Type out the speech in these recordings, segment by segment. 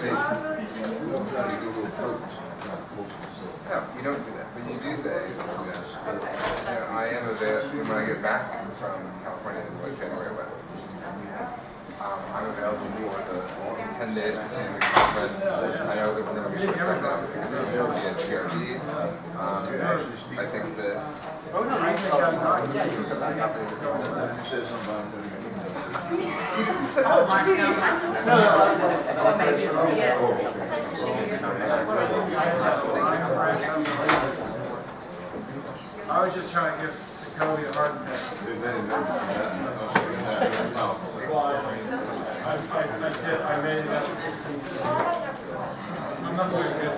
No, you don't do that, but you do say, you know, I am available when I get back from California in like January, but I'm available for the 10 days between the conference. I know that we're going to be short second because we're going to be at PRD. I think that I was just trying to give Jacoby a heart attack. I made it up. I'm not doing good.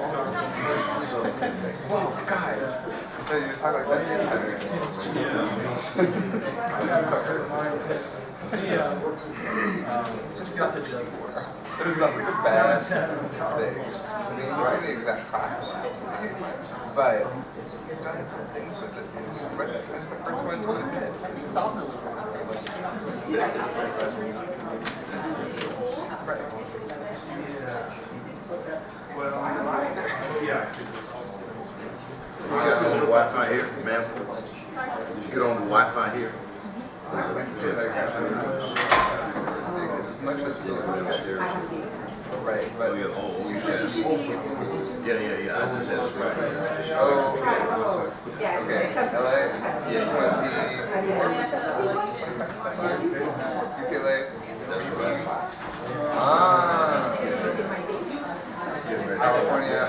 whoa, guys! So you talk like that? It's just such a joke. It is not like a bad thing. I mean, you're in the exact class, but it's not a good thing. But it's the first one to admit. Right. Well, yeah. You get on the Wi-Fi here, ma'am? Did you get on the Wi-Fi here? I like to say that as much as right, but you should just Yeah. I just had it right. Okay, LA, UCLA. California,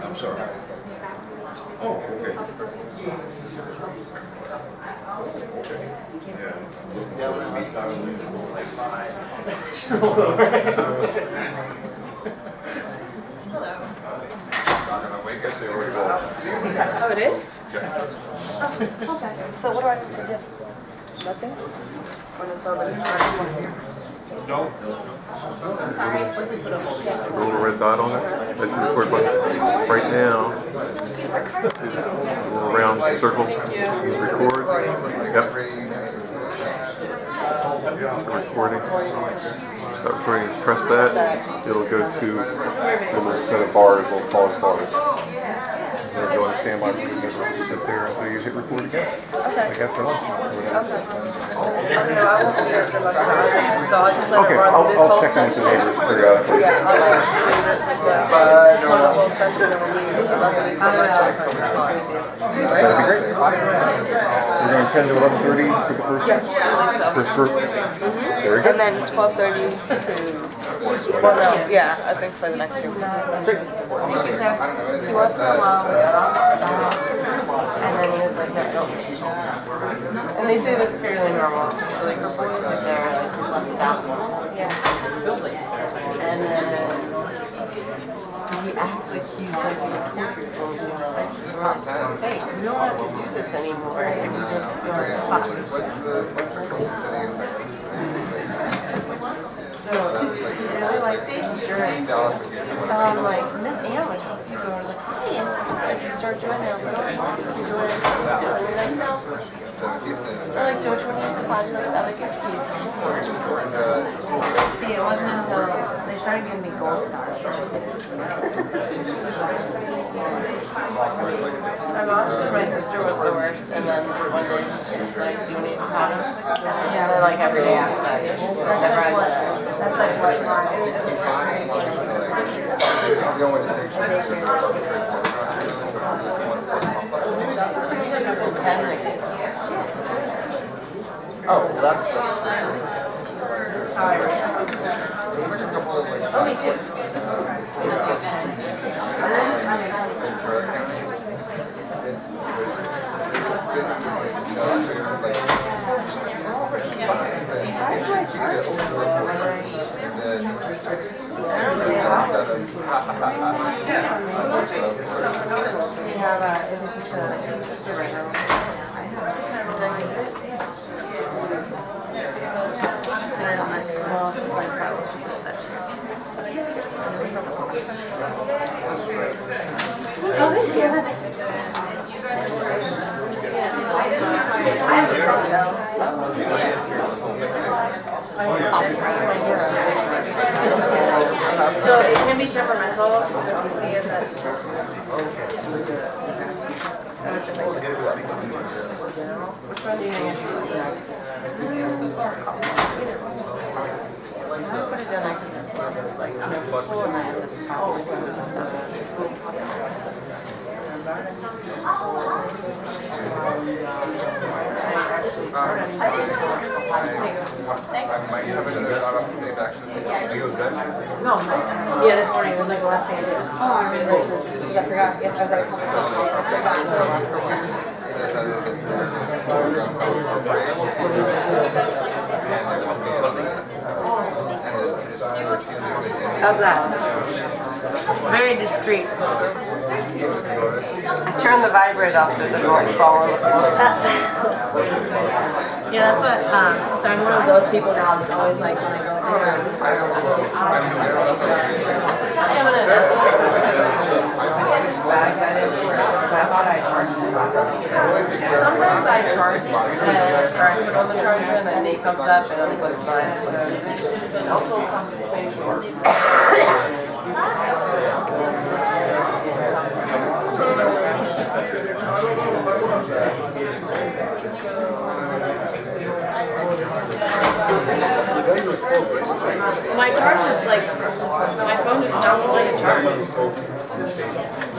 I'm sorry. Oh, okay. Oh, it is? Oh, okay. So what do I need to do? Nothing? When it's already started? No. I'm sorry. A little red dot on it. That's the record button. Right now, a little round circle. Record. Yep. Recording. Start recording. Press that. It'll go to a little set of bars. We'll pause bars. Then go on standby for the sit there until you hit record again. Okay. Like after lunch. Okay, I'll check in with the neighbors. Figure out. Yeah, I'll do this. Just want the whole session and we'll leave. That'd be great. We're going 10 to 11:30 for the first group. Very good. And then 12:30 to, well no, yeah, I think for the next group. Great. He was for a while, and then he was like, no, I don't need to. And they say that's fairly normal, especially for boys if they're like less adaptable. Yeah. And then he acts like he's like in a country full of new sections. We're like, hey, you don't have to do this anymore. If you just go to class. So he's really like teachers. Like Miss Ann would help you go to the client if you start doing it. Like, you join it too. And you're like, no. Or like, don't you want to use the cloud? You're like, that like excuse. See, it wasn't until they started giving me gold stars. I've honestly, my sister was the worst, and then this one day she was like, do you need powder? Yeah, they're like every day after that. That's like what oh, that's the how I read. Oh, me too. Yeah, is it just a regular one? Did I use it? And I don't mind the well, supply probably just use that too. Oh, thank you. So it can be temperamental if you see it that. Which one do you think I should put down? I'm gonna put it down there because it's less like noticeable and then it's probably No. Yeah, this morning it was like the last thing I did. Oh, I remember. I forgot. Yes, I was like, how's that? Very discreet. I turned the vibrate off so it doesn't like fall on the floor. Yeah, that's what, so I'm one of those people now that's always like when I go somewhere. Sometimes I charge or I put on the charger and then day comes up and I'm like, fine. My charge is like, my phone just stopped holding a charge.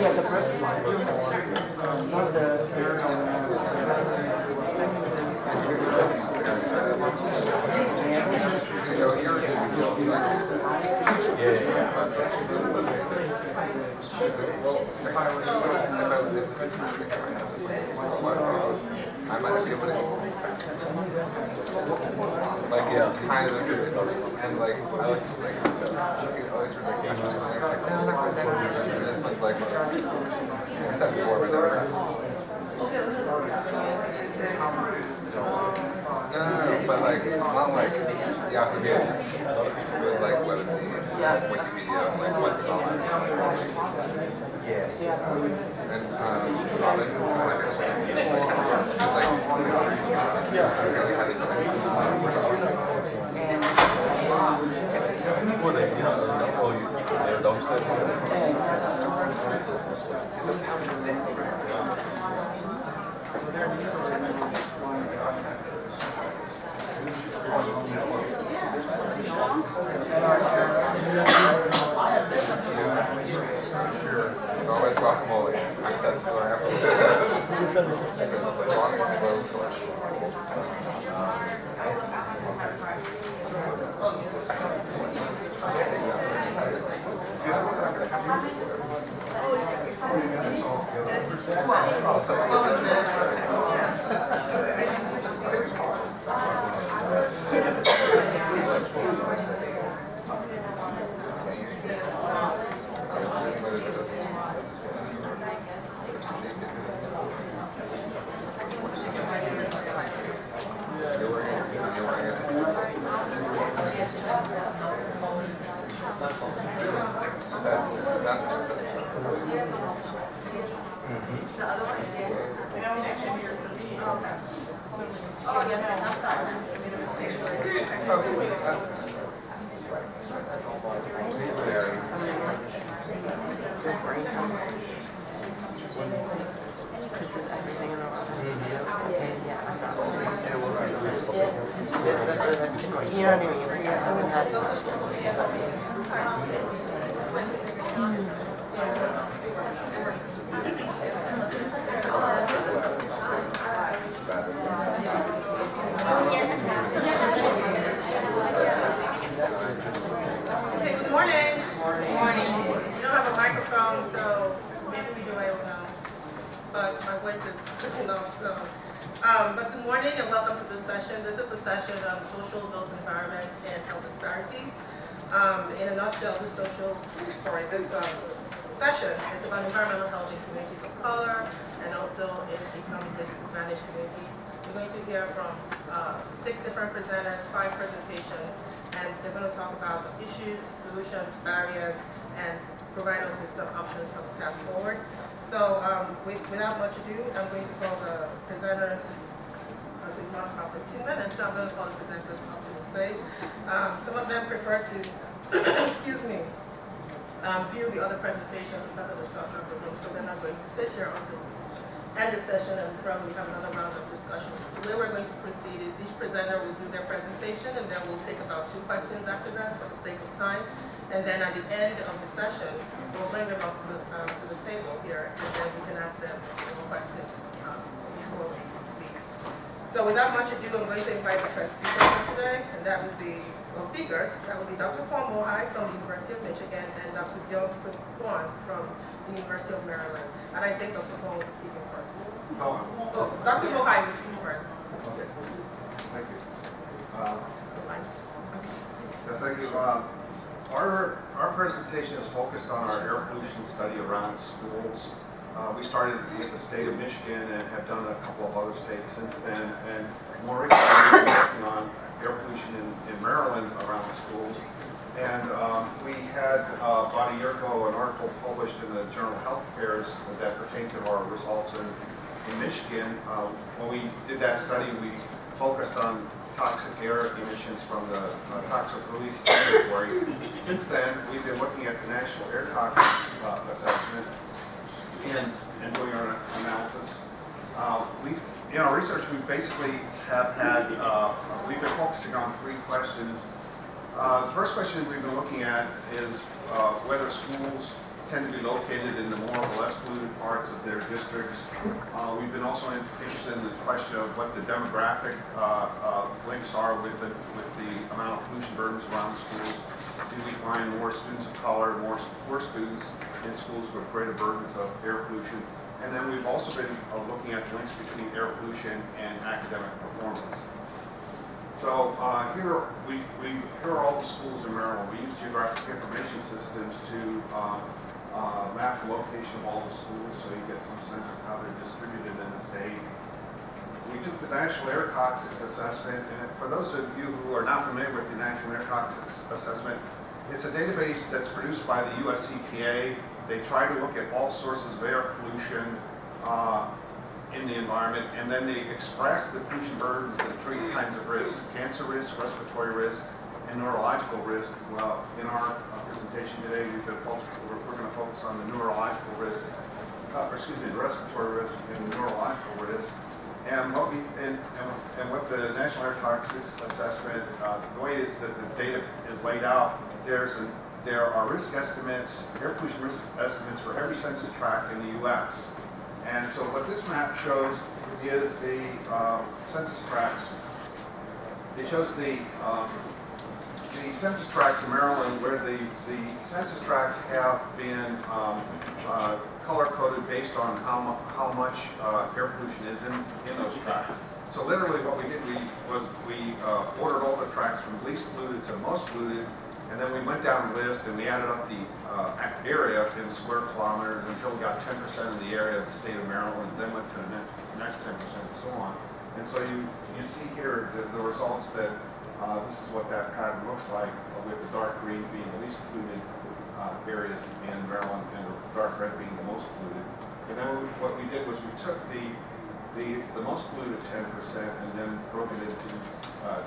Yeah, the first one. I might be able to like it's kind of and like I like this one's like step forward there. No, but like not like Yahoo Answers, but like Wikipedia, like what's it all. And Robin, always guacamole. That's what happens. This is everything in the world. Okay, yeah, I'm not you know what I mean? Yeah, I haven't had much. Good morning. Morning. You don't have a microphone, so maybe we do I don't know. But my voice is good enough, so. But good morning and welcome to this session. This is the session on social, built environment, and health disparities. In a nutshell, this session is about environmental health in communities of color and also in economically disadvantaged communities. We're going to hear from 6 different presenters, 5 presentations, and they're going to talk about the issues, solutions, barriers, and provide us with some options for the path forward. So without much ado, I'm going to call the presenters, as we've lost about 15 minutes, so I'm going to call the presenters up to the stage. Some of them prefer to, excuse me, view the other presentations because of the structure of the room, so they're not going to sit here until end the session and probably have another round of discussions. The way we're going to proceed is each presenter will do their presentation and then we'll take about 2 questions after that for the sake of time. And then at the end of the session, we'll bring them up to the table here and then we can ask them questions before we leave. So without much ado, I'm going to invite the first speaker for today, and that would be, well, speakers, that would be Dr. Paul Mohai from the University of Michigan and Dr. Byung-Suk Kwon from the University of Maryland. And I think Dr. Paul will be speaking first. Oh, Dr. Mohai will speak first. Okay. Thank you. Yes, thank you. Our presentation is focused on our air pollution study around schools. We started with the state of Michigan and have done a couple of other states since then. And more recently, we've been working on air pollution in Maryland around schools. And we had about a year ago an article published in the journal Health Affairs that pertained to our results in Michigan. When we did that study, we focused on toxic air emissions from the toxic release laboratory. Since then, we've been looking at the National Air Toxic Assessment and doing our analysis. In our research, we basically have had, we've been focusing on 3 questions. The first question we've been looking at is whether schools tend to be located in the more or less polluted parts of their districts. We've been also interested in the question of what the demographic links are with the amount of pollution burdens around schools. Do we find more students of color, more poor students in schools with greater burdens of air pollution? And then we've also been looking at links between air pollution and academic performance. So here are all the schools in Maryland. We use geographic information systems to map the location of all the schools so you get some sense of how they're distributed in the state. We took the National Air Toxics Assessment, and for those of you who are not familiar with the National Air Toxics Assessment, it's a database that's produced by the US EPA. They try to look at all sources of air pollution in the environment, and then they express the pollution burdens and 3 kinds of risks: cancer risk, respiratory risk, and neurological risk. Well, in our presentation today, we're going to focus on the neurological risk, the respiratory risk and the neurological risk. And what the National Air Toxics Assessment, the way is that the data is laid out, there are risk estimates, air pollution risk estimates for every census tract in the U.S. And so what this map shows is the census tracts. It shows the census tracts in Maryland where the census tracts have been color-coded based on how much air pollution is in those tracts. So literally what we did was we ordered all the tracts from least polluted to most polluted, and then we went down the list and we added up the area in square kilometers until we got 10% of the area of the state of Maryland, then went to the next 10% and so on. And so you see here the results that this is what that pattern looks like, with the dark green being the least polluted areas in Maryland and the dark red being the most polluted. And then what we did was we took the most polluted 10% and then broke it into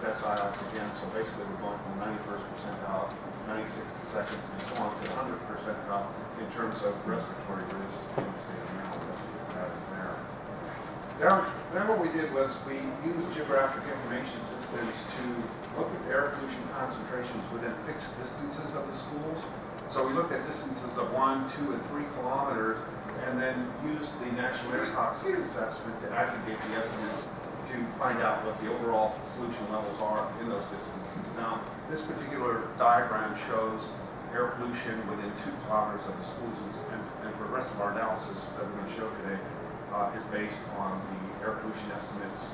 deciles again. So basically we're going from 91st percentile, 96th, and so on to 100th percentile in terms of respiratory risk in the state of Maryland. Then what we did was we used geographic information systems to look at air pollution concentrations within fixed distances of the schools. So we looked at distances of 1, 2, and 3 kilometers, and then used the National Air Toxics Assessment to aggregate the estimates to find out what the overall pollution levels are in those distances. Now, this particular diagram shows air pollution within 2 kilometers of the schools, and for the rest of our analysis that we're going to show today is based on the air pollution estimates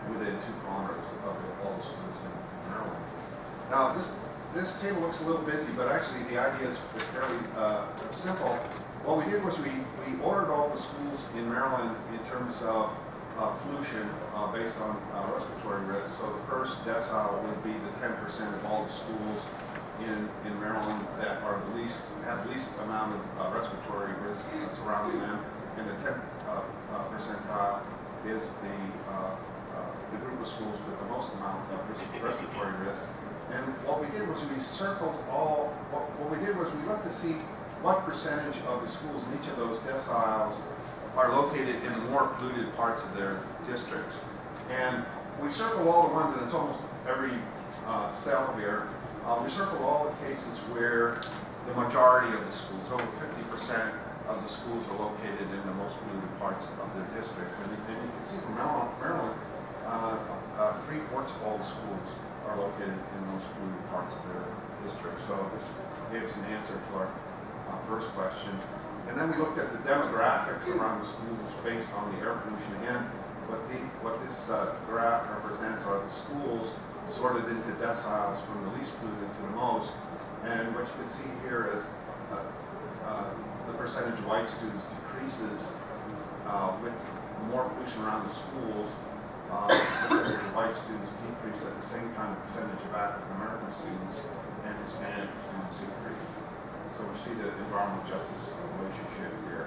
within 2 kilometers of all the schools in Maryland. Now, this table looks a little busy, but actually the idea is fairly simple. What we did was we ordered all the schools in Maryland in terms of pollution based on respiratory risk. So the first decile would be the 10% of all the schools in Maryland that are have the least amount of respiratory risk surrounding them, and the 10th percentile is the group of schools with the most amount of respiratory risk. And what we did was we circled all. What we did was we looked to see what percentage of the schools in each of those deciles are located in the more polluted parts of their districts. And we circled all the ones, and it's almost every cell here. We circled all the cases where the majority of the schools, over 50% of the schools, are located in the most polluted parts of their districts. And you can see from Maryland, 3/4 of all the schools are located in those polluted parts of their district. So this gave us an answer to our first question. And then we looked at the demographics around the schools based on the air pollution. Again, what this graph represents are the schools sorted into deciles from the least polluted to the most. And what you can see here is the percentage of white students decreases with more pollution around the schools. The percentage of white students decrease at the same time the percentage of African American students and Hispanic students increase. So we see the environmental justice relationship here.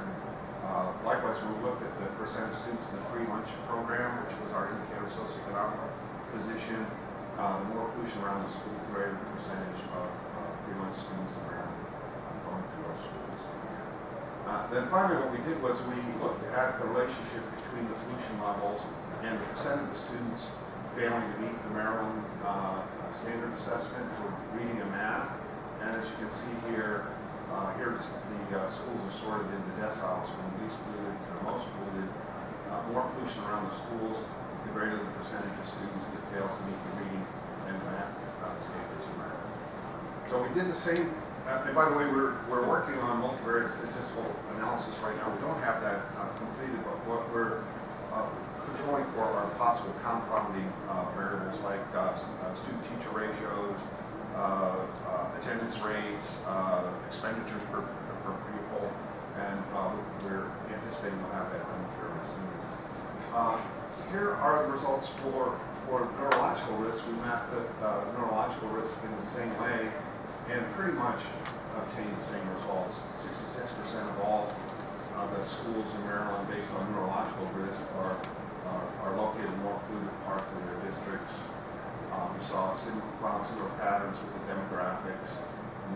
Likewise, when we looked at the percent of students in the free lunch program, which was our indicator of socioeconomic position, the more pollution around the school, the greater the percentage of free lunch students that are going to those schools. Then finally, what we did was we looked at the relationship between the pollution levels and the percent of the students failing to meet the Maryland standard assessment for reading and math. And as you can see here, here the schools are sorted into deciles from the least polluted to the most polluted. More pollution around the schools, the greater the percentage of students that fail to meet the reading and math standards in Maryland. So we did the same. And by the way, we're working on multivariate statistical analysis right now. We don't have that completed, but what we're controlling for are possible confounding variables like student-teacher ratios, attendance rates, expenditures per pupil, and we're anticipating we'll have that done fairly soon. Here are the results for neurological risk. We mapped the neurological risk in the same way and pretty much obtained the same results. 66% of all the schools in Maryland based on neurological risk are located in more polluted parts of their districts. We found similar patterns with the demographics,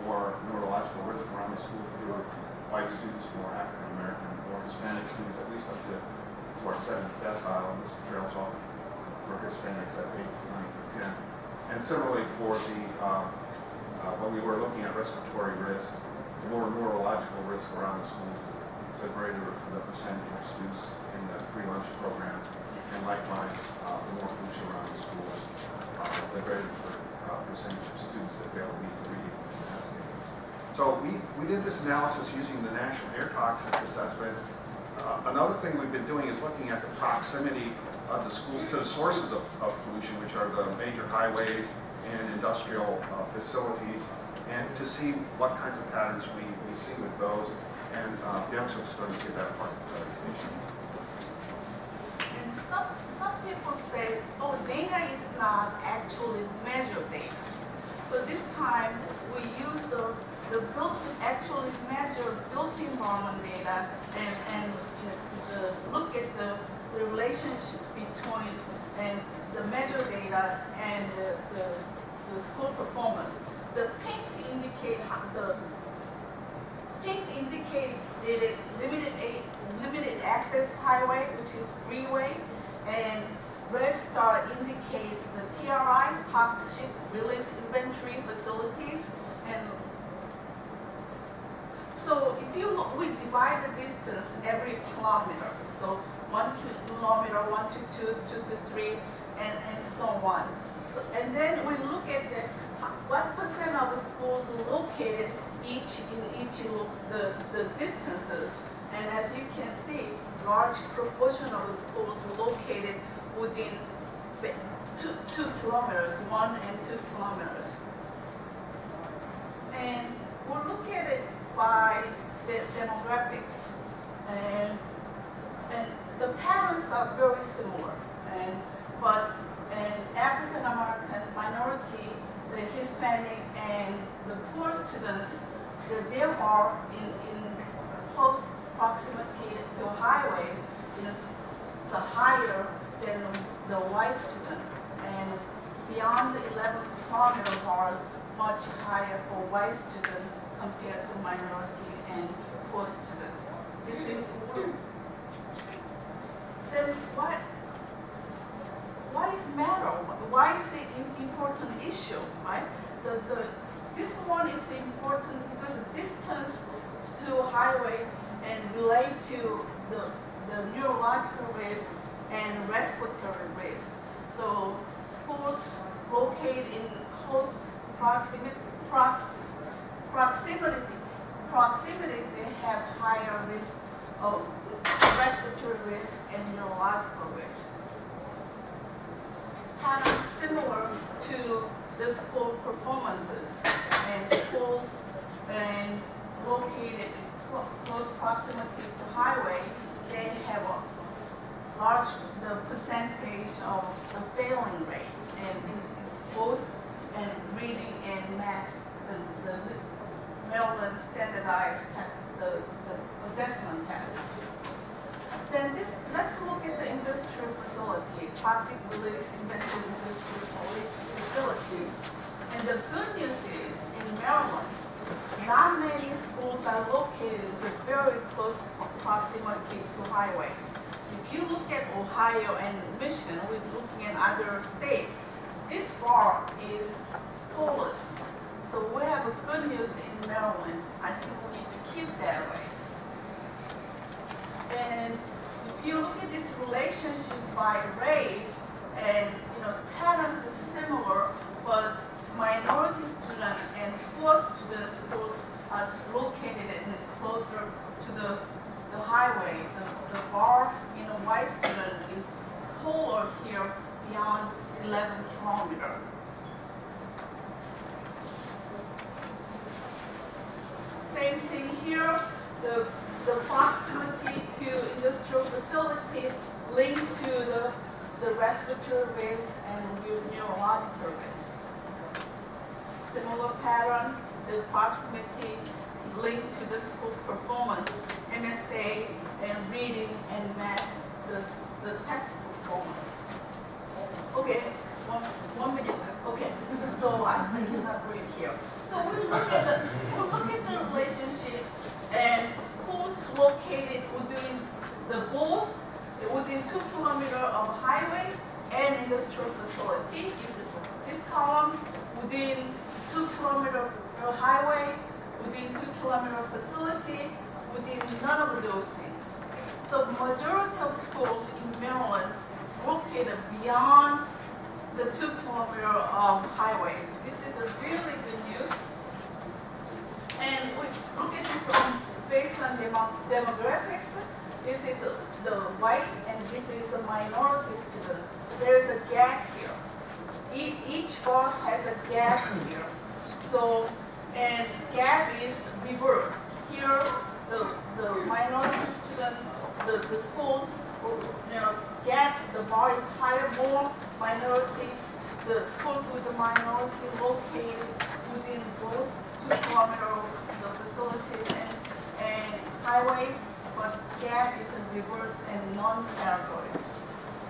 more neurological risk around the school, fewer white students, more African American, more Hispanic students, at least up to our 7th decile, and this trails off for Hispanics at 8, 9, 10. And similarly for the when we were looking at respiratory risk, the more neurological risk around the school, the greater the percentage of students in the free lunch program, and likewise, the more pollution around the schools, the greater the percentage of students that fail to meet the reading and math standards. So we did this analysis using the National Air Toxics Assessment. Another thing we've been doing is looking at the proximity of the schools to the sources of pollution, which are the major highways and industrial facilities, and to see what kinds of patterns we see with those. And Bianca is going to give that part of the presentation. And some people say, oh, data is not actually measured data. So this time we use the actually measure built environment data and look at the relationship between and the measure data and the school performance. The pink indicate limited access highway, which is freeway, and red star indicates the TRI, toxic release inventory facilities. And so if we divide the distance every kilometer, so 1 kilometer, 1 to 2, 2 to 3, and so on. So, and then we look at what percent of the schools located in each the distances. And as you can see, large proportion of the schools located within 2 kilometers, 1 and 2 kilometers. And we'll look at it by the demographics. And the patterns are very similar. But African American minority, the Hispanic, and the poor students, they are in close proximity to highways, it's higher than the white student. And beyond the 11 kilometer bars, much higher for white students compared to minority and poor students. This is then why is it matter? Why is it an important issue, right? This one is important because distance to highway and relate to the neurological risk and respiratory risk. So schools located in close proximity, they have higher risk of respiratory risk and neurological risk. Patterns similar to the school performances, and schools located in close proximity to highway, they have a large percentage of the failing rate, and it's both in reading and math, the Maryland standardized the assessment test. Then let's look at the industrial facility, toxic release invented industrial facility. And the good news is, in Maryland, not many schools are located in very close proximity to highways. If you look at Ohio and Michigan, we're looking at other states, this bar is polar. So we have a good news in Maryland. I think we need to keep that way. And if you look at this relationship by race, and patterns are similar, but minority students and poor student schools are located closer to the highway. The bar in a white student is taller here beyond 11 kilometers. Same thing here, the proximity to industrial facility linked to the respiratory risk and neurological risk. Similar pattern, the proximity linked to the school performance, MSA and reading and math, the test performance. Okay, one minute. Okay, so I cannot read here. So we look at the relationship, and schools located within 2 kilometers of highway and industrial facility is this column within 2 kilometers of highway, within 2 kilometers facility, within none of those things. So majority of schools in Maryland located beyond the 2 kilometers of highway. This is a really good news. And we look at this based on demographics. This is the white and this is the minority student. There is a gap here. Each bar has a gap here. So, and gap is reversed. Here, the minority students, the schools, gap, the bar is higher, more minority. The schools with the minority located within both 2 kilometers of the facilities and highways, but gap is in reverse and non-categories.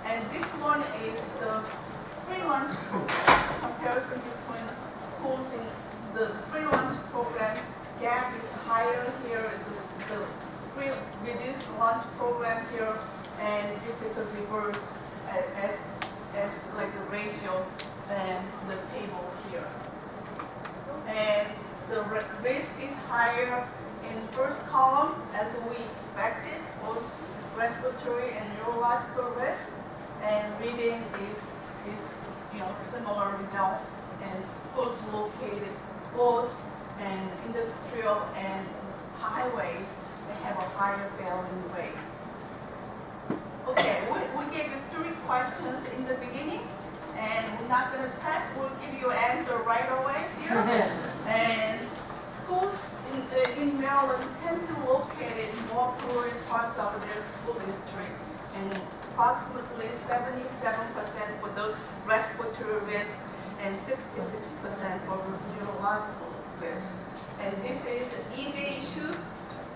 And this one is the free lunch comparison between schools in the free lunch program. Gap is higher here, is the free reduced lunch program here, and this is a reverse as like the ratio and the table here. And the risk is higher in first column as we expected, both respiratory and neurological risk, and reading is similar result, and schools located both in industrial and highways, they have a higher failing rate. Okay, we gave you 3 questions in the beginning, and we're not going to test, we'll give you an answer right away here. And schools in Maryland tend to locate in more rural parts of their school district, and approximately 77% for the respiratory risk and 66% for neurological risk. And this is EJ issues,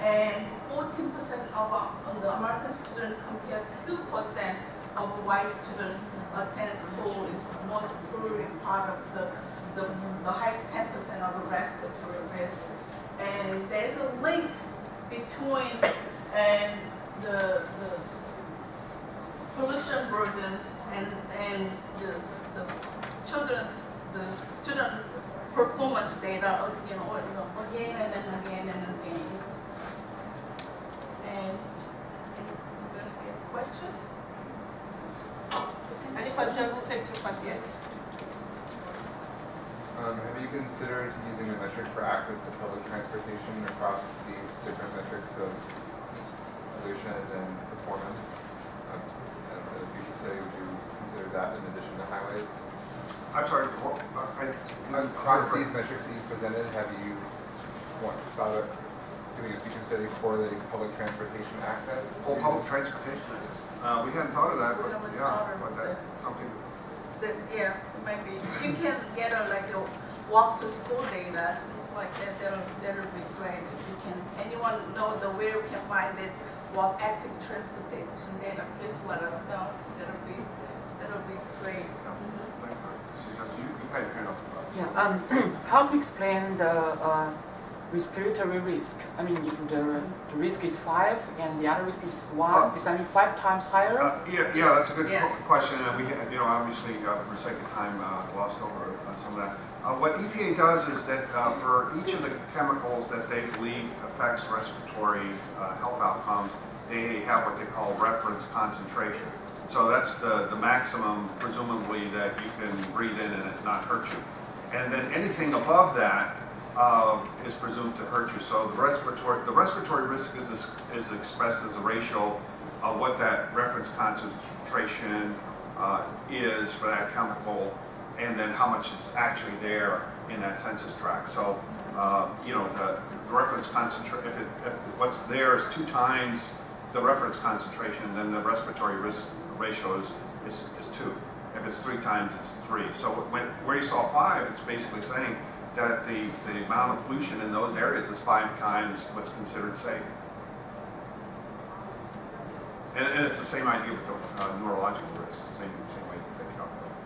and 14% of the American students compared to 2% of white students attend school is most rural part of the highest 10% of the respiratory risk. And there's a link between the pollution burdens and the student performance data, again and again and again. And questions? Any questions? We'll take 2 questions. Have you considered using the metric for access to public transportation across these different metrics of pollution and performance? As a future study, would you consider that in addition to highways? I'm sorry, Across these metrics that you presented, have you thought of doing a future study correlating public transportation access? Oh, public transportation access. We hadn't thought of that, but yeah, but that's something. Yeah, it might be. You can get a walk to school data, things like that. That'll be great. If you can, anyone know where you can find it, walk active transportation data, please let us know. That'll be great. Yeah. How to explain the respiratory risk? I mean, if the risk is 5 and the other risk is 1, is that 5 times higher? Yeah, that's a good question. And we, obviously, for sake of time, glossed over some of that. What EPA does is that for each of the chemicals that they believe affects respiratory health outcomes, they have what they call reference concentration. So that's the maximum, presumably, that you can breathe in and it not hurt you. And then anything above that is presumed to hurt you. So the respiratory risk is expressed as a ratio of what that reference concentration is for that chemical, and then how much is actually there in that census tract. So the reference concentration, if what's there is 2 times the reference concentration, then the respiratory risk ratio is 2. If it's 3 times, it's 3. So where you saw 5, it's basically saying that the amount of pollution in those areas is 5 times what's considered safe. And it's the same idea with the neurological risk, same way that you calculate.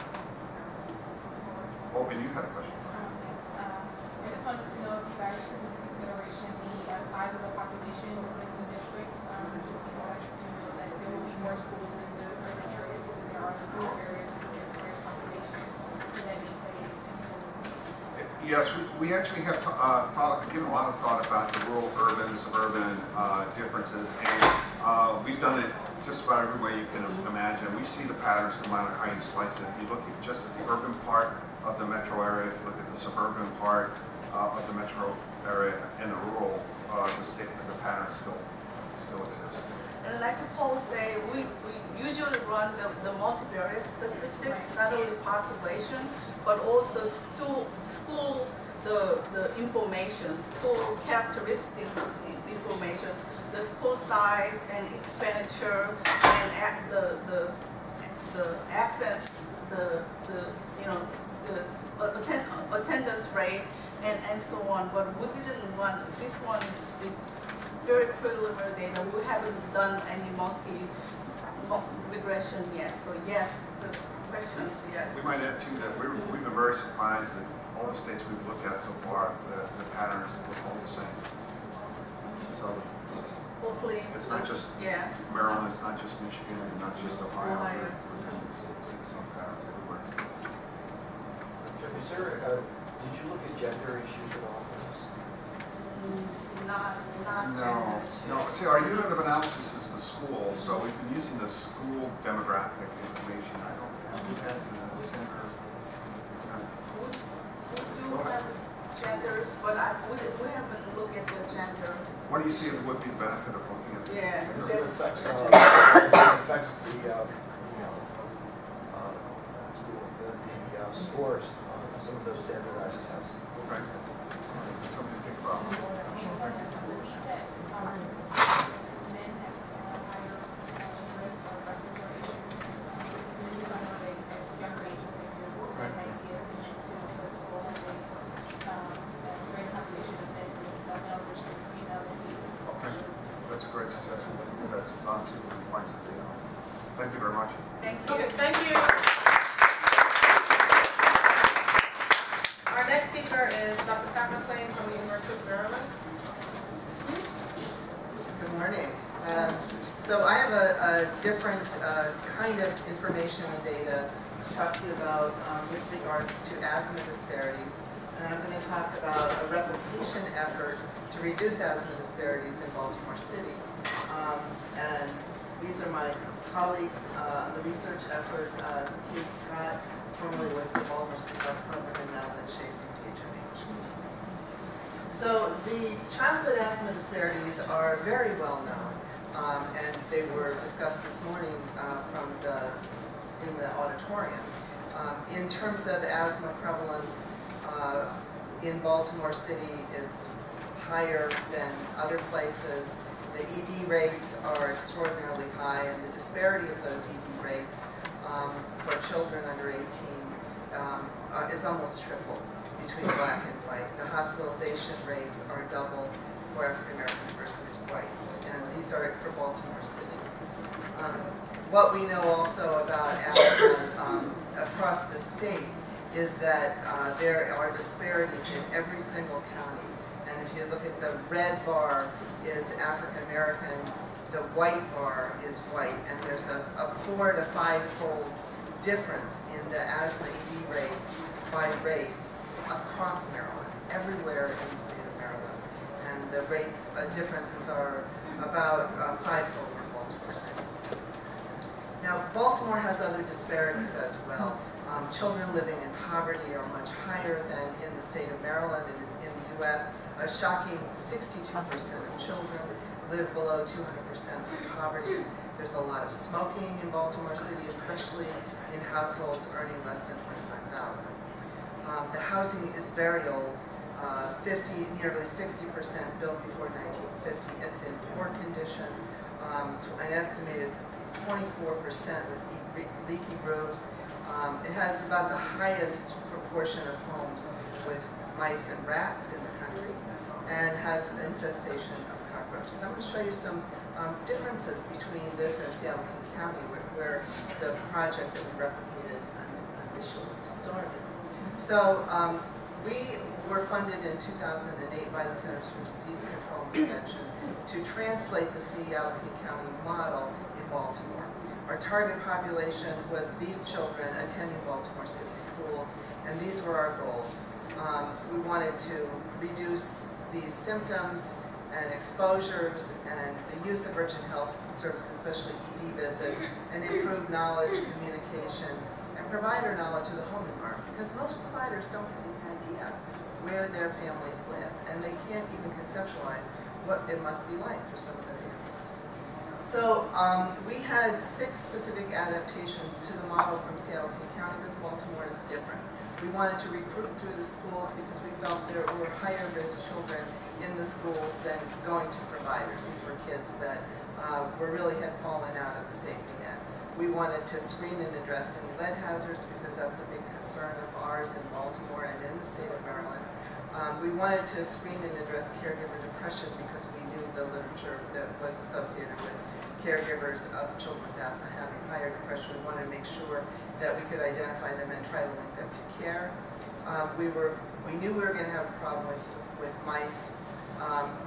Oh, and you had a question. Yes. I just wanted to know if you guys took into consideration the size of the population within the districts, just because I know that there will be more schools in the urban areas than there are in the rural areas because there's a greater population. So that may play into. Yes, we actually have given a lot of thought about the rural-urban, suburban differences, and we've done it just about every way you can imagine. We see the patterns no matter how you slice it. If you look at just at the urban part of the metro area, if you look at the suburban part of the metro area and the rural, the pattern still exists. And like Paul said, we usually run the multivariate statistics, not only population, but also school, the information, school characteristics information, the school size and expenditure, and the absence, the attendance rate, and so on. But we didn't run. This one is very preliminary data. We haven't done any regression yet. So yes, the questions, yes. We might add too that we've been very surprised that all the states we've looked at so far, the patterns look all the same. So hopefully it's not just Maryland, it's not just Michigan, and not just Ohio. It's some patterns everywhere. Is there, did you look at gender issues at all? Not No. See, our unit of analysis is the school, so we've been using the school demographic information. I don't have that gender. We do have genders, but we haven't looked at the gender. What do you see would be the benefit of looking at the Because it affects the scores on the some of those standardized tests. Okay. Something to think about. That's a great suggestion. That's obviously what we find something out. Thank you very much. Thank you. Thank you. Our next speaker is Dr. Pat McLean from the University of Maryland. Good morning. So I have a different kind of information and data to talk to you about with regards to asthma disparities. And I'm going to talk about a replication effort to reduce asthma disparities in Baltimore City. And these are my colleagues on the research effort, Kate Scott, formerly with the Baltimore City Health Program, and Madeline Shea from PHMH. So the childhood asthma disparities are very well known, and they were discussed this morning in the auditorium. In terms of asthma prevalence, in Baltimore City, it's higher than other places. The ED rates are extraordinarily high, and the disparity of those ED rates for children under 18 is almost triple between black and white. The hospitalization rates are double for African Americans versus whites, and these are for Baltimore City. What we know also about asthma across the state is that there are disparities in every single county. And if you look at the red bar is African American, the white bar is white, and there's a 4 to 5-fold difference in the asthma ED rates by race across Maryland, everywhere in the state of Maryland. And the rates differences are about 5-fold in Baltimore City. Now, Baltimore has other disparities as well. Children living in poverty are much higher than in the state of Maryland and in the U.S. A shocking 62% of children live below 200% of poverty. There's a lot of smoking in Baltimore City, especially in households earning less than $25,000. The housing is very old. Nearly 60% built before 1950. It's in poor condition. An estimated 24% with leaky roofs. It has about the highest proportion of homes with mice and rats in the country, and has an infestation of cockroaches. I'm going to show you some differences between this and Seattle King County, where the project that we replicated initially started. So we were funded in 2008 by the Centers for Disease Control and Prevention to translate the Seattle King County model in Baltimore. Our target population was these children attending Baltimore City schools, and these were our goals. We wanted to reduce these symptoms and exposures and the use of urgent health services, especially ED visits, and improve knowledge, communication, and provider knowledge of the home environment, because most providers don't have any idea where their families live, and they can't even conceptualize what it must be like for some of their families. So we had 6 specific adaptations to the model from Seattle King County, because Baltimore is different. We wanted to recruit through the schools because we felt there were higher risk children in the schools than going to providers. These were kids that really had fallen out of the safety net. We wanted to screen and address any lead hazards because that's a big concern of ours in Baltimore and in the state of Maryland. We wanted to screen and address caregiver depression because we knew the literature that was associated with caregivers of children with asthma having higher depression. We wanted to make sure that we could identify them and try to link them to care. We knew we were going to have a problem with mice.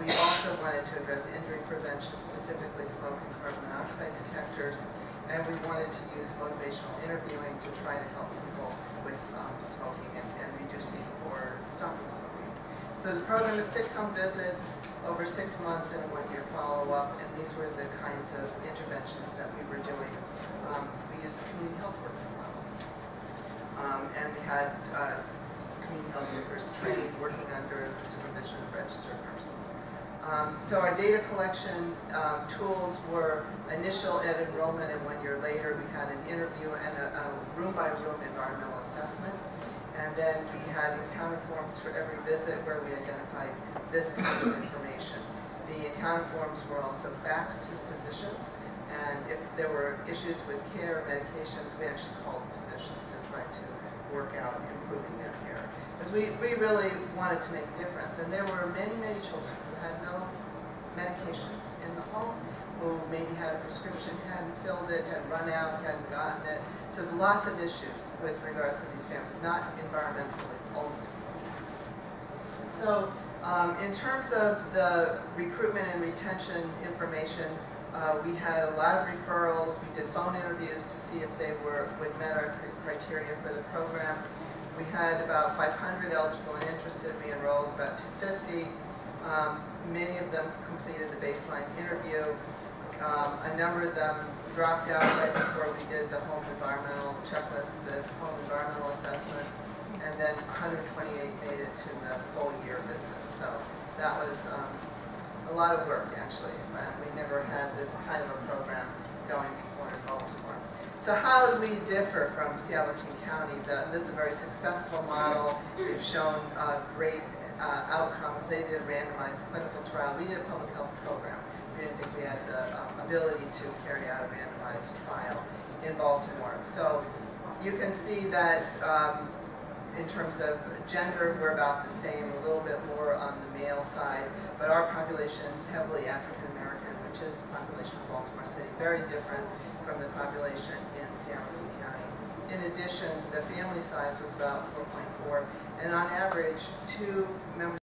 We also wanted to address injury prevention, specifically smoke and carbon monoxide detectors, and we wanted to use motivational interviewing to try to help people with smoking and reducing or stopping smoking. So the program is 6 home visits over 6 months and a 1-year follow-up, and these were the kinds of interventions that we were doing. We used community health workers model, and we had community health workers trained working under the supervision of registered nurses. So our data collection tools were initial at enrollment, and 1 year later we had an interview and a room-by-room environmental assessment. And then we had encounter forms for every visit where we identified this kind of information. The encounter forms were also faxed to physicians, and if there were issues with care or medications, we actually called physicians and tried to work out improving their care. Because we really wanted to make a difference, and there were many, many children who had no medications in the home, who maybe had a prescription, hadn't filled it, had run out, hadn't gotten it. So lots of issues with regards to these families, not environmentally only. So in terms of the recruitment and retention information, we had a lot of referrals. We did phone interviews to see if they would met our criteria for the program. We had about 500 eligible and interested. We enrolled about 250. Many of them completed the baseline interview. A number of them dropped out right before we did the home environmental checklist, this home environmental assessment, and then 128 made it to the full year visit. So that was a lot of work, actually. We never had this kind of a program going before in Baltimore. So how do we differ from Seattle King County? This is a very successful model. We've shown great outcomes. They did a randomized clinical trial. We did a public health program. We didn't think we had the ability to carry out a randomized trial in Baltimore. So you can see that in terms of gender, we're about the same, a little bit more on the male side, but our population is heavily African American, which is the population of Baltimore City, very different from the population in Seattle King County. In addition, the family size was about 4.4, and on average, 2 members